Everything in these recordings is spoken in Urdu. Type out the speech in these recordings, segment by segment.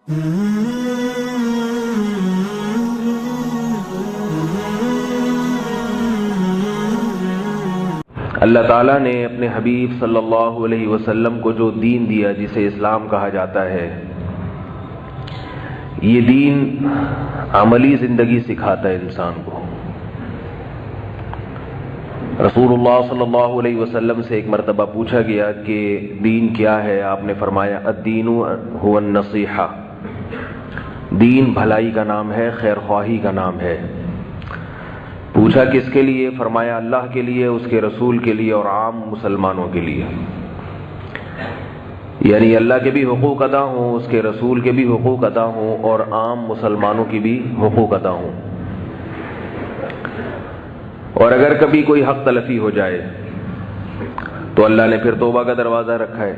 اللہ تعالیٰ نے اپنے حبیب صلی اللہ علیہ وسلم کو جو دین دیا جسے اسلام کہا جاتا ہے، یہ دین عملی زندگی سکھاتا ہے انسان کو۔ رسول اللہ صلی اللہ علیہ وسلم سے ایک مرتبہ پوچھا گیا کہ دین کیا ہے؟ آپ نے فرمایا الدین هو النصیحہ، دین بھلائی کا نام ہے، خیر خواہی کا نام ہے۔ پوچھا کس کے لیے؟ فرمایا اللہ کے لیے، اس کے رسول کے لیے اور عام مسلمانوں کے لیے، یعنی اللہ کے بھی حقوق ادا ہوں، اس کے رسول کے بھی حقوق ادا ہوں اور عام مسلمانوں کی بھی حقوق ادا ہوں۔ اور اگر کبھی کوئی حق تلفی ہو جائے تو اللہ نے پھر توبہ کا دروازہ رکھا ہے۔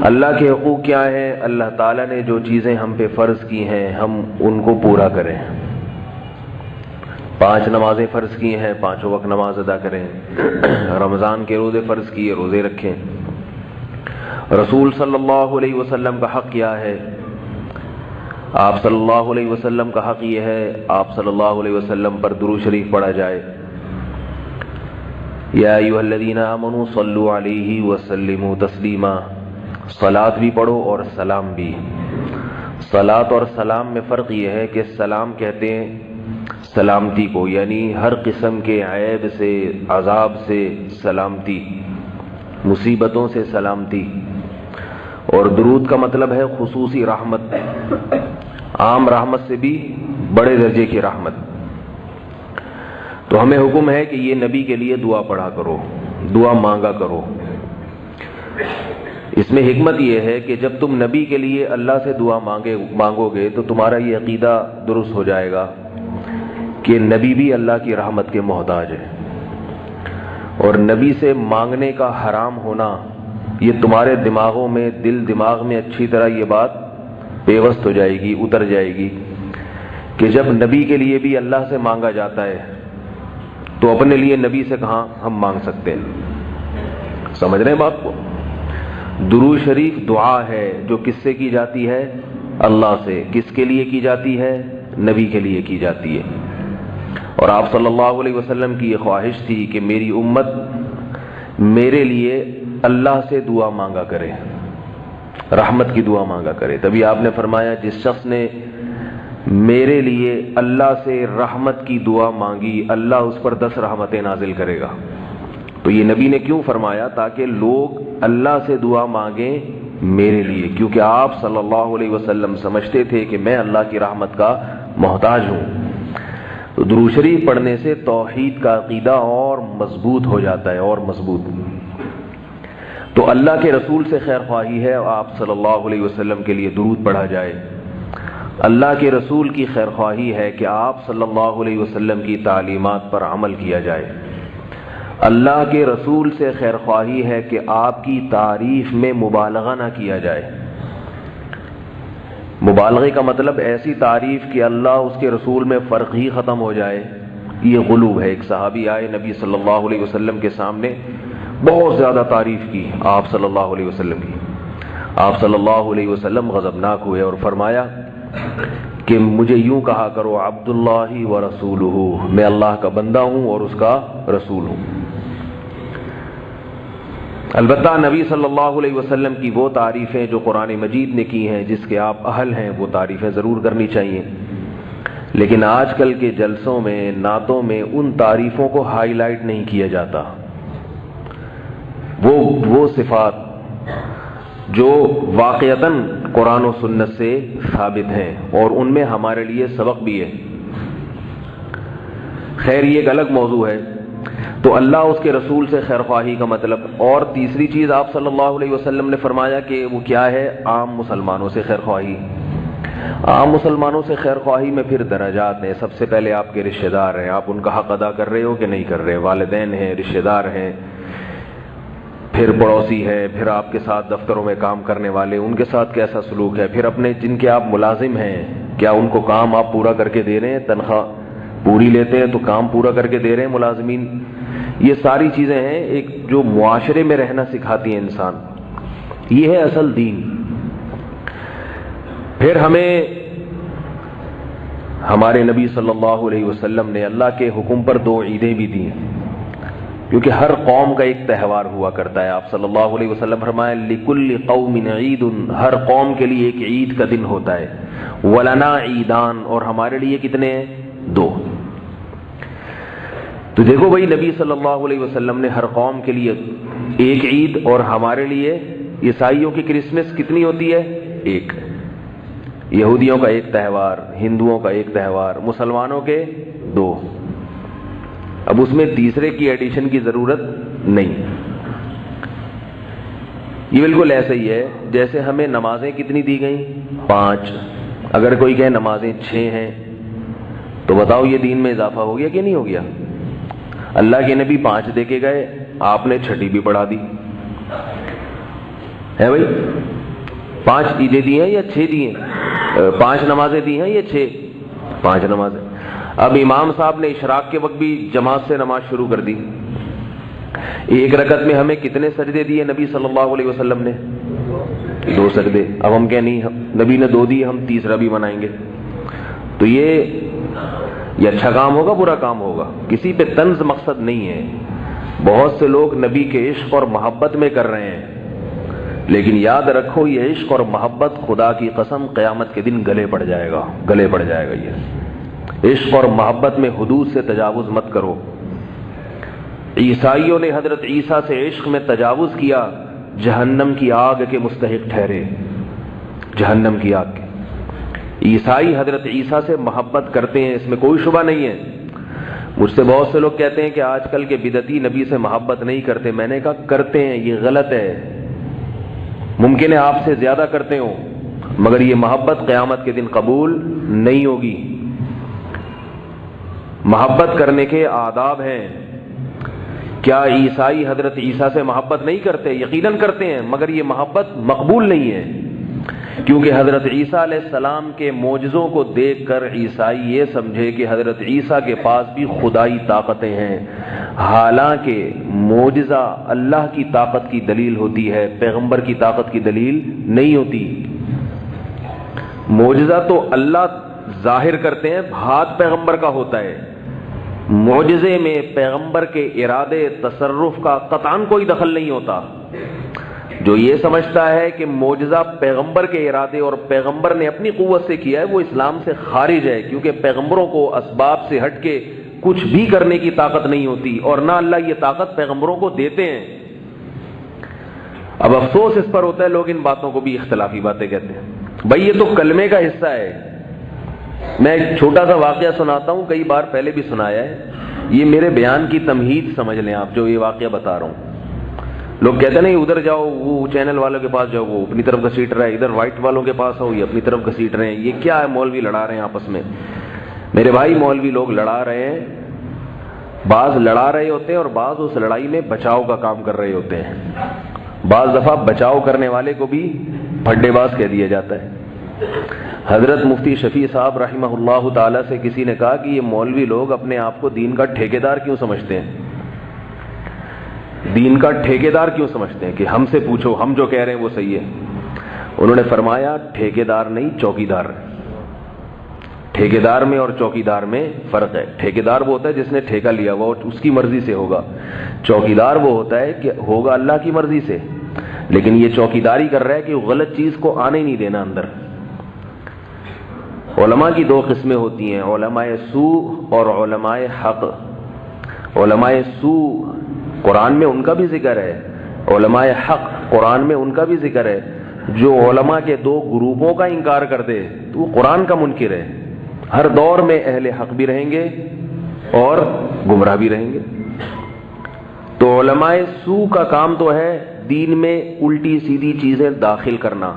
اللہ کے حقوق کیا ہیں؟ اللہ تعالیٰ نے جو چیزیں ہم پہ فرض کی ہیں ہم ان کو پورا کریں۔ 5 نمازیں فرض کی ہیں، 5 وقت نماز ادا کریں۔ رمضان کے روزے فرض کیے، روزے رکھیں۔ رسول صلی اللہ علیہ وسلم کا حق کیا ہے؟ آپ صلی اللہ علیہ وسلم کا حق یہ ہے آپ صلی اللہ علیہ وسلم پر درود شریف پڑھا جائے۔ یا ایھا الذین آمنوا صلوا علیہ وسلموا تسلیما، صلاۃ بھی پڑھو اور سلام بھی۔ صلاۃ اور سلام میں فرق یہ ہے کہ سلام کہتے ہیں سلامتی کو، یعنی ہر قسم کے عیب سے، عذاب سے سلامتی، مصیبتوں سے سلامتی، اور درود کا مطلب ہے خصوصی رحمت، عام رحمت سے بھی بڑے درجے کی رحمت۔ تو ہمیں حکم ہے کہ یہ نبی کے لیے دعا پڑھا کرو، دعا مانگا کرو۔ اس میں حکمت یہ ہے کہ جب تم نبی کے لیے اللہ سے دعا مانگو گے تو تمہارا یہ عقیدہ درست ہو جائے گا کہ نبی بھی اللہ کی رحمت کے محتاج ہے، اور نبی سے مانگنے کا حرام ہونا یہ تمہارے دماغوں میں، دل دماغ میں اچھی طرح یہ بات پیوست ہو جائے گی، اتر جائے گی کہ جب نبی کے لیے بھی اللہ سے مانگا جاتا ہے تو اپنے لیے نبی سے کہاں ہم مانگ سکتے ہیں؟ سمجھ رہے ہیں بات کو؟ درود شریف دعا ہے جو کس سے کی جاتی ہے؟ اللہ سے۔ کس کے لیے کی جاتی ہے؟ نبی کے لیے کی جاتی ہے۔ اور آپ صلی اللہ علیہ وسلم کی یہ خواہش تھی کہ میری امت میرے لیے اللہ سے دعا مانگا کرے، رحمت کی دعا مانگا کرے۔ تبھی آپ نے فرمایا جس شخص نے میرے لیے اللہ سے رحمت کی دعا مانگی اللہ اس پر 10 رحمتیں نازل کرے گا۔ تو یہ نبی نے کیوں فرمایا؟ تاکہ لوگ اللہ سے دعا مانگیں میرے لیے، کیونکہ آپ صلی اللہ علیہ وسلم سمجھتے تھے کہ میں اللہ کی رحمت کا محتاج ہوں۔ تو درود شریف پڑھنے سے توحید کا عقیدہ اور مضبوط ہو جاتا ہے، اور مضبوط۔ تو اللہ کے رسول سے خیر خواہی ہے آپ صلی اللہ علیہ وسلم کے لیے درود پڑھا جائے۔ اللہ کے رسول کی خیر خواہی ہے کہ آپ صلی اللہ علیہ وسلم کی تعلیمات پر عمل کیا جائے۔ اللہ کے رسول سے خیر خواہی ہے کہ آپ کی تعریف میں مبالغہ نہ کیا جائے۔ مبالغے کا مطلب ایسی تعریف کہ اللہ اس کے رسول میں فرق ہی ختم ہو جائے، یہ غلو ہے۔ ایک صحابی آئے نبی صلی اللہ علیہ وسلم کے سامنے، بہت زیادہ تعریف کی آپ صلی اللہ علیہ وسلم کی۔ آپ صلی اللہ علیہ وسلم غضبناک ہوئے اور فرمایا کہ مجھے یوں کہا کرو عبداللہ ورسولہ، میں اللہ کا بندہ ہوں اور اس کا رسول ہوں۔ البتہ نبی صلی اللہ علیہ وسلم کی وہ تعریفیں جو قرآن مجید نے کی ہیں، جس کے آپ اہل ہیں، وہ تعریفیں ضرور کرنی چاہیے، لیکن آج کل کے جلسوں میں، نعتوں میں ان تعریفوں کو ہائی لائٹ نہیں کیا جاتا۔ وہ صفات جو واقعتاً قرآن و سنت سے ثابت ہیں اور ان میں ہمارے لیے سبق بھی ہے۔ خیر یہ ایک الگ موضوع ہے۔ تو اللہ اس کے رسول سے خیر خواہی کا مطلب، اور تیسری چیز آپ صلی اللہ علیہ وسلم نے فرمایا کہ وہ کیا ہے؟ عام مسلمانوں سے خیر خواہی۔ عام مسلمانوں سے خیر خواہی میں پھر درجات ہیں۔ سب سے پہلے آپ کے رشتہ دار ہیں، آپ ان کا حق ادا کر رہے ہو کہ نہیں کر رہے؟ والدین ہیں، رشتہ دار ہیں، پھر پڑوسی ہیں، پھر آپ کے ساتھ دفتروں میں کام کرنے والے، ان کے ساتھ کیسا سلوک ہے، پھر اپنے جن کے آپ ملازم ہیں، کیا ان کو کام آپ پورا کر کے دے رہے ہیں؟ تنخواہ پوری لیتے ہیں تو کام پورا کر کے دے رہے ہیں ملازمین؟ یہ ساری چیزیں ہیں ایک جو معاشرے میں رہنا سکھاتی ہیں انسان۔ یہ ہے اصل دین۔ پھر ہمیں ہمارے نبی صلی اللہ علیہ وسلم نے اللہ کے حکم پر 2 عیدیں بھی دی ہیں، کیونکہ ہر قوم کا ایک تہوار ہوا کرتا ہے۔ آپ صلی اللہ علیہ وسلم فرمائے لِكُلِّ قَوْمٍ عِيدٌ، ہر قوم کے لیے ایک عید کا دن ہوتا ہے، وَلَنَا عِيدان، اور ہمارے لیے کتنے ہیں؟ 2۔ تو دیکھو بھائی، نبی صلی اللہ علیہ وسلم نے ہر قوم کے لیے ایک عید، اور ہمارے لیے عیسائیوں کی کرسمس کتنی ہوتی ہے؟ 1۔ یہودیوں کا ایک تہوار، ہندوؤں کا ایک تہوار، مسلمانوں کے 2۔ اب اس میں تیسرے کی ایڈیشن کی ضرورت نہیں۔ یہ بالکل ایسا ہی ہے جیسے ہمیں نمازیں کتنی دی گئیں؟ 5۔ اگر کوئی کہے نمازیں 6 ہیں تو بتاؤ یہ دین میں اضافہ ہو گیا کہ نہیں ہو گیا؟ اللہ کے نبی 5 دے کے گئے، آپ نے 6 بھی بڑھا دی ہے بھائی۔ 5 عیدیں دی ہیں یا 6 دی ہیں؟ 5 نمازیں دی ہیں یا 6؟ 5 نمازیں۔ اب امام صاحب نے اشراق کے وقت بھی جماعت سے نماز شروع کر دی۔ 1 رکعت میں ہمیں کتنے سجدے دیے نبی صلی اللہ علیہ وسلم نے؟ 2 سجدے۔ اب ہم کہیں نہیں، نبی نے 2 دیے، ہم تیسرا بھی بنائیں گے۔ تو یہ اچھا کام ہوگا برا کام ہوگا؟ کسی پہ طنز مقصد نہیں ہے۔ بہت سے لوگ نبی کے عشق اور محبت میں کر رہے ہیں، لیکن یاد رکھو یہ عشق اور محبت خدا کی قسم قیامت کے دن گلے پڑ جائے گا یہ عشق اور محبت میں حدود سے تجاوز مت کرو۔ عیسائیوں نے حضرت عیسیٰ سے عشق میں تجاوز کیا، جہنم کی آگ کے مستحق ٹھہرے، جہنم کی آگ کے۔ عیسائی حضرت عیسیٰ سے محبت کرتے ہیں، اس میں کوئی شبہ نہیں ہے۔ مجھ سے بہت سے لوگ کہتے ہیں کہ آج کل کے بدعتی نبی سے محبت نہیں کرتے۔ میں نے کہا کرتے ہیں، یہ غلط ہے۔ ممکن ہے آپ سے زیادہ کرتے ہوں، مگر یہ محبت قیامت کے دن قبول نہیں ہوگی۔ محبت کرنے کے آداب ہیں۔ کیا عیسائی حضرت عیسیٰ سے محبت نہیں کرتے؟ یقیناً کرتے ہیں، مگر یہ محبت مقبول نہیں ہے، کیونکہ حضرت عیسیٰ علیہ السلام کے معجزوں کو دیکھ کر عیسائی یہ سمجھے کہ حضرت عیسیٰ کے پاس بھی خدائی طاقتیں ہیں، حالانکہ معجزہ اللہ کی طاقت کی دلیل ہوتی ہے، پیغمبر کی طاقت کی دلیل نہیں ہوتی۔ معجزہ تو اللہ ظاہر کرتے ہیں، ہاتھ پیغمبر کا ہوتا ہے۔ معجزے میں پیغمبر کے ارادے تصرف کا قطعاً کوئی دخل نہیں ہوتا۔ جو یہ سمجھتا ہے کہ معجزہ پیغمبر کے ارادے اور پیغمبر نے اپنی قوت سے کیا ہے، وہ اسلام سے خارج ہے، کیونکہ پیغمبروں کو اسباب سے ہٹ کے کچھ بھی کرنے کی طاقت نہیں ہوتی، اور نہ اللہ یہ طاقت پیغمبروں کو دیتے ہیں۔ اب افسوس اس پر ہوتا ہے، لوگ ان باتوں کو بھی اختلافی باتیں کہتے ہیں۔ بھائی یہ تو کلمے کا حصہ ہے۔ میں ایک چھوٹا سا واقعہ سناتا ہوں، کئی بار پہلے بھی سنایا ہے، یہ میرے بیان کی تمہید سمجھ لیں آپ، جو یہ واقعہ بتا رہا ہوں۔ لوگ کہتے ہیں نہیں ادھر جاؤ، وہ چینل والوں کے پاس جاؤ، وہ اپنی طرف گھسیٹ رہا ہے، ادھر وائٹ والوں کے پاس آؤ، یہ اپنی طرف گھسیٹ رہے ہیں، یہ کیا ہے؟ مولوی لڑا رہے ہیں آپس میں۔ میرے بھائی مولوی لوگ لڑا رہے ہیں، بعض لڑا رہے ہوتے ہیں اور بعض اس لڑائی میں بچاؤ کا کام کر رہے ہوتے ہیں۔ بعض دفعہ بچاؤ کرنے والے کو بھی پھڈے باز کہہ دیا جاتا ہے۔ حضرت مفتی شفیع صاحب رحمہ اللہ تعالی سے کسی نے کہا کہ یہ مولوی لوگ اپنے آپ کو دین کا ٹھیکیدار کیوں سمجھتے ہیں؟ دین کا ٹھیکیدار کیوں سمجھتے ہیں کہ ہم سے پوچھو، ہم جو کہہ رہے ہیں وہ صحیح ہے؟ انہوں نے فرمایا ٹھیکیدار نہیں، چوکیدار۔ ٹھیکیدار میں اور چوکیدار میں فرق ہے۔ ٹھیکیدار وہ ہوتا ہے جس نے ٹھیکہ لیا ہوا، اس کی مرضی سے ہوگا۔ چوکیدار وہ ہوتا ہے کہ ہوگا اللہ کی مرضی سے، لیکن یہ چوکیداری کر رہا ہے کہ وہ غلط چیز کو آنے نہیں دینا اندر۔ علماء کی 2 قسمیں ہوتی ہیں، علماء سوء اور علماء حق۔ علماء سوء قرآن میں ان کا بھی ذکر ہے، علماء حق قرآن میں ان کا بھی ذکر ہے۔ جو علماء کے 2 گروپوں کا انکار کر دے تو وہ قرآن کا منکر ہے۔ ہر دور میں اہل حق بھی رہیں گے اور گمراہ بھی رہیں گے۔ تو علماء سوء کا کام تو ہے دین میں الٹی سیدھی چیزیں داخل کرنا۔